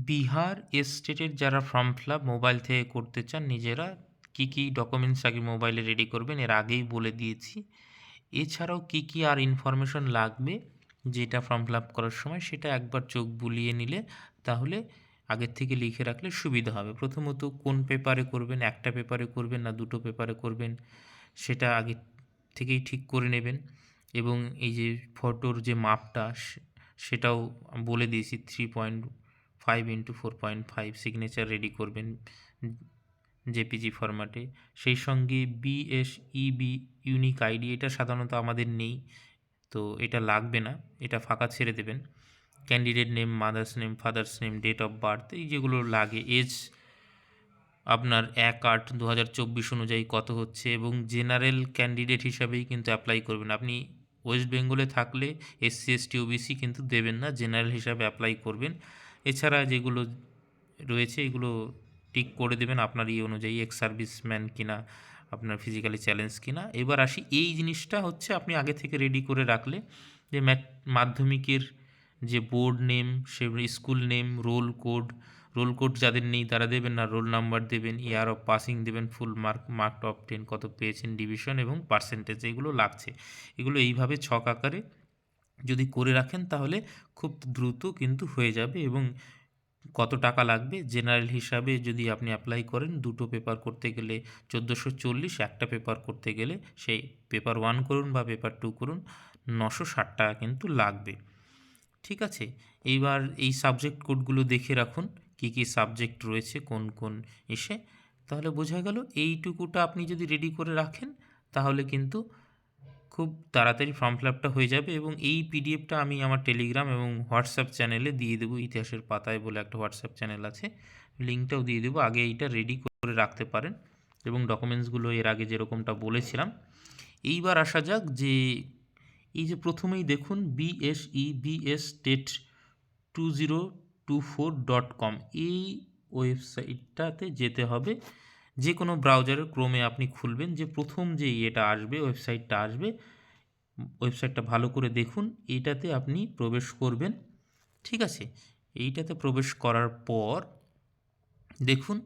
বিহার স্টেটের যারা form fill up mobile থেকে করতে চান নিজেরা, কি কি ডকুমেন্টস আগে মোবাইলে রেডি করবেন এর আগেই বলে দিয়েছি। এছাড়াও কি কি আর ইনফরমেশন লাগবে যেটা ফর্ম ফিল আপ করার সময়, সেটা একবার চোখ বুলিয়ে নিলে তাহলে আগের থেকে লিখে রাখলে সুবিধা হবে। প্রথমত কোন পেপারে করবেন, একটা পেপারে করবেন না দুটো পেপারে করবেন, সেটা আগে থেকেই ঠিক করে নেবেন। এবং এই যে ফটোর যে মাপটা সেটাও বলে দিয়েছি, 3.5x4.5 সিগনেচার রেডি করবেন জেপিজি ফরম্যাটে। সেই সঙ্গে বিএসইবি ইউনিক আইডি, এটা সাধারণত আমাদের নেই, তো এটা লাগবে না, এটা ফাঁকা ছেড়ে দেবেন। Candidate name, mother's name, father's name, date of birth, এই যেগুলো লাগে। এজ আপনার 1/8/2024 অনুযায়ী কত হচ্ছে, এবং জেনারেল ক্যান্ডিডেট হিসাবেই কিন্তু অ্যাপ্লাই করবেন। আপনি ওয়েস্ট বেঙ্গলে থাকলে এসসি এসটি ওবিসি কিন্তু দেবেন না, জেনারেল হিসাবে অ্যাপ্লাই করবেন। এছাড়া যেগুলো রয়েছে এগুলো টিক করে দেবেন আপনার এই অনুযায়ী, এক্স সার্ভিসম্যান কিনা, আপনার ফিজিক্যালি চ্যালেঞ্জ কিনা। এবার আসি, এই জিনিসটা হচ্ছে আপনি আগে থেকে রেডি করে রাখলে, যে মাধ্যমিকের যে বোর্ড নেম, সে স্কুল নেম, রোল কোড যাদের নেই তারা দেবেন না, রোল নাম্বার দেবেন, ইয়ার অফ পাসিং দেবেন, ফুল মার্ক অফ 10 কত পেয়েছেন, ডিভিশন এবং পার্সেন্টেজ, এগুলো লাগছে। এগুলো এইভাবে ছক আকারে যদি করে রাখেন তাহলে খুব দ্রুত কিন্তু হয়ে যাবে। এবং কত টাকা লাগবে, জেনারেল হিসাবে যদি আপনি অ্যাপ্লাই করেন, দুটো পেপার করতে গেলে 1440, একটা পেপার করতে গেলে সেই পেপার 1 করুন বা পেপার 2 করুন, 960 টাকা কিন্তু লাগবে। ঠিক আছে, এইবার এই সাবজেক্ট কোডগুলো দেখে রাখুন, কি কি সাবজেক্ট রয়েছে কোন কোন এসে, তাহলে বোঝা গেল। এইটুকুটা আপনি যদি রেডি করে রাখেন তাহলে কিন্তু খুব তাড়াতাড়ি ফর্ম ফিল আপটা হয়ে যাবে। এবং এই পিডিএফটা আমি আমার টেলিগ্রাম এবং হোয়াটসঅ্যাপ চ্যানেলে দিয়ে দেবো, ইতিহাসের পাতায় বলে একটা হোয়াটসঅ্যাপ চ্যানেল আছে, লিঙ্কটাও দিয়ে দেবো। আগে এইটা রেডি করে রাখতে পারেন, এবং ডকুমেন্টসগুলো এর আগে যেরকমটা বলেছিলাম। এইবার আসা যাক যে এই যে প্রথমেই দেখুন বিএস স্টেট 2024.com, এই ওয়েবসাইটটাতে যেতে হবে। যে কোনো ব্রাউজারের ক্রোমে আপনি খুলবেন, যে প্রথম যে এটা আসবে, ওয়েবসাইটটা আসবে, ওয়েবসাইটটা ভালো করে দেখুন, এইটাতে আপনি প্রবেশ করবেন। ঠিক আছে, এইটাতে প্রবেশ করার পর দেখুন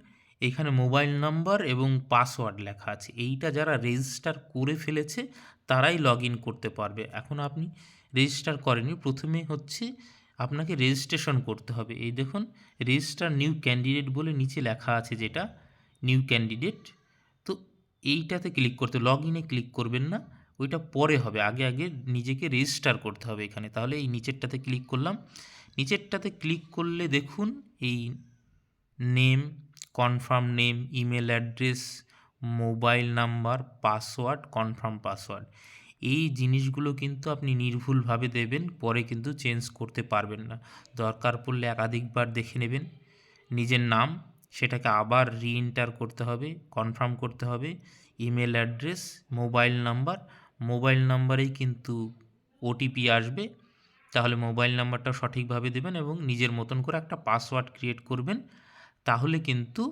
এখানে মোবাইল নাম্বার এবং পাসওয়ার্ড লেখা আছে। এইটা যারা রেজিস্টার করে ফেলেছে তারাই লগ ইন করতে পারবে। এখন আপনি রেজিস্টার করেনি, প্রথমে হচ্ছে আপনাকে রেজিস্ট্রেশন করতে হবে। এই দেখুন রেজিস্টার নিউ ক্যান্ডিডেট বলে নিচে লেখা আছে, যেটা নিউ ক্যান্ডিডেট। তো এইটাতে ক্লিক করতে, লগ ইনে ক্লিক করবেন না, ওইটা পরে হবে, আগে আগে নিজেকে রেজিস্টার করতে হবে এখানে। তাহলে এই নিচেরটাতে ক্লিক করলাম। নিচেরটাতে ক্লিক করলে দেখুন এই name, confirm name, email address, mobile number, password, confirm password, এই জিনিসগুলো কিন্তু আপনি নির্ভুলভাবে দেবেন, পরে কিন্তু চেঞ্জ করতে পারবেন না। দরকার পড়লে একাধিকবার দেখে নেবেন। নিজের নাম, সেটাকে আবার রিএন্টার করতে হবে, কনফার্ম করতে হবে। ইমেল অ্যাড্রেস, মোবাইল নাম্বারেই কিন্তু ওটিপি আসবে, তাহলে মোবাইল নাম্বারটা সঠিকভাবে দেবেন এবং নিজের মতন করে একটা পাসওয়ার্ড ক্রিয়েট করবেন। তাহলে কিন্তু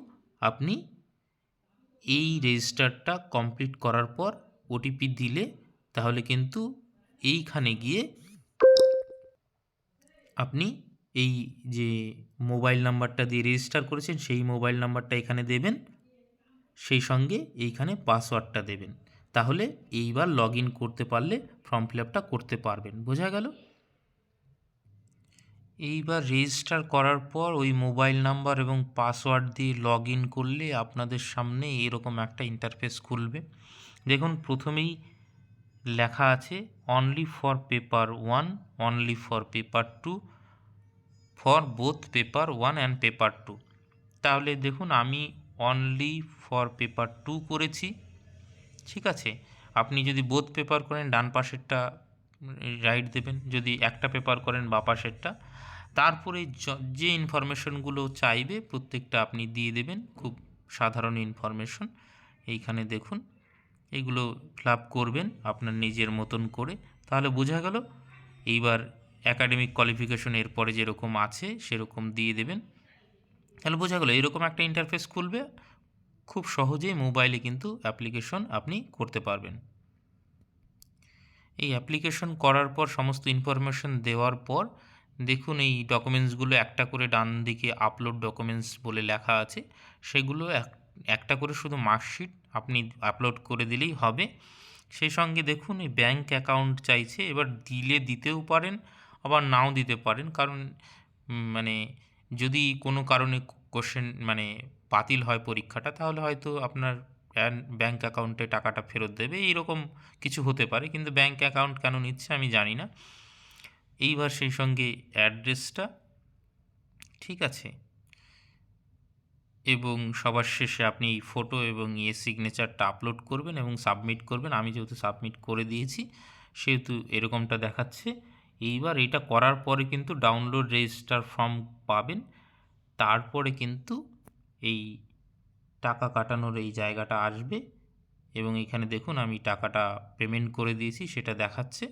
আপনি এই রেজিস্টারটা কমপ্লিট করার পর ওটিপি দিলে, তাহলে কিন্তু এইখানে গিয়ে আপনি এই যে মোবাইল নাম্বারটা দিয়ে রেজিস্টার করেছেন সেই মোবাইল নাম্বারটা এখানে দেবেন, সেই সঙ্গে এইখানে পাসওয়ার্ডটা দেবেন। তাহলে এইবার লগ ইন করতে পারলে ফর্ম ফিল আপটা করতে পারবেন। বোঝা গেল? এইবার রেজিস্টার করার পর ওই মোবাইল নাম্বার এবং পাসওয়ার্ড দিয়ে লগ ইন করলে আপনাদের সামনে এরকম একটা ইন্টারফেস খুলবে। দেখুন প্রথমেই লেখা আছে only for paper 1, only for paper 2, for both paper 1 and paper 2। তাহলে দেখুন আমি অনলি ফর পেপার 2 করেছি। ঠিক আছে, আপনি যদি বোথ পেপার করেন ডান পাশেরটা রাইট দেবেন, যদি একটা পেপার করেন বা পাশেরটা। তারপরে যে ইনফরমেশনগুলো চাইবে প্রত্যেকটা আপনি দিয়ে দেবেন, খুব সাধারণ ইনফরমেশন। এইখানে দেখুন এইগুলো ফিল আপ করবেন আপনার নিজের মতন করে, তাহলে বোঝা গেল। এইবার অ্যাকাডেমিক কোয়ালিফিকেশন এরপরে যেরকম আছে সেরকম দিয়ে দেবেন, তাহলে বোঝা গেল। এরকম একটা ইন্টারফেস খুলবে, খুব সহজেই মোবাইলে কিন্তু অ্যাপ্লিকেশন আপনি করতে পারবেন। এই অ্যাপ্লিকেশন করার পর সমস্ত ইনফরমেশন দেওয়ার পর দেখুন এই ডকুমেন্টসগুলো একটা করে ডান দিকে আপলোড ডকুমেন্টস বলে লেখা আছে, সেগুলো একটা করে শুধু মার্কশিট আপনি আপলোড করে দিলেই হবে। সেই সঙ্গে দেখুন এই ব্যাংক অ্যাকাউন্ট চাইছে, এবার দিলে দিতেও পারেন আবার নাও দিতে পারেন, কারণ মানে যদি কোনো কারণে কোশ্চেন মানে বাতিল হয় পরীক্ষাটা, তাহলে হয়তো আপনার ব্যাংক অ্যাকাউন্টে টাকাটা ফেরত দেবে, এইরকম কিছু হতে পারে, কিন্তু ব্যাংক অ্যাকাউন্ট কেন নিচ্ছে আমি জানি না। এইবার সেই সঙ্গে অ্যাড্রেসটা, ঠিক আছে, এবং সবার শেষে আপনি এই ফটো এবং সিগনেচারটা আপলোড করবেন এবং সাবমিট করবেন। আমি যেহেতু সাবমিট করে দিয়েছি সেহেতু এরকমটা দেখাচ্ছে। এইবার এটা করার পরে কিন্তু ডাউনলোড রেজিস্টার ফর্ম পাবেন, তারপরে কিন্তু এই টাকা কাটানোর এই জায়গাটা আসবে এবং এখানে দেখুন আমি টাকাটা পেমেন্ট করে দিয়েছি সেটা দেখাচ্ছে।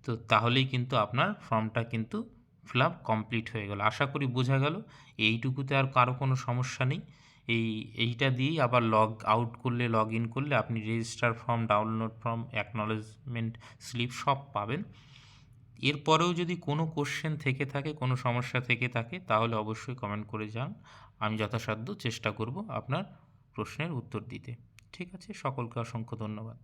তো তাহলেই কিন্তু আপনার ফর্মটা কিন্তু ফিল আপ কমপ্লিট হয়ে গেল। আশা করি বোঝা গেল। এইটুকুতে আর কারো কোনো সমস্যা নেই। এইটা দিয়েই আবার লগ আউট করলে, লগ ইন করলে আপনি register form, download form, acknowledgement slip সব পাবেন। এরপরেও যদি কোনো কোশ্চেন থেকে থাকে, কোনো সমস্যা থেকে থাকে, তাহলে অবশ্যই কমেন্ট করে যান। আমি যথাসাধ্য চেষ্টা করব আপনার প্রশ্নের উত্তর দিতে। ঠিক আছে, সকলকে অসংখ্য ধন্যবাদ।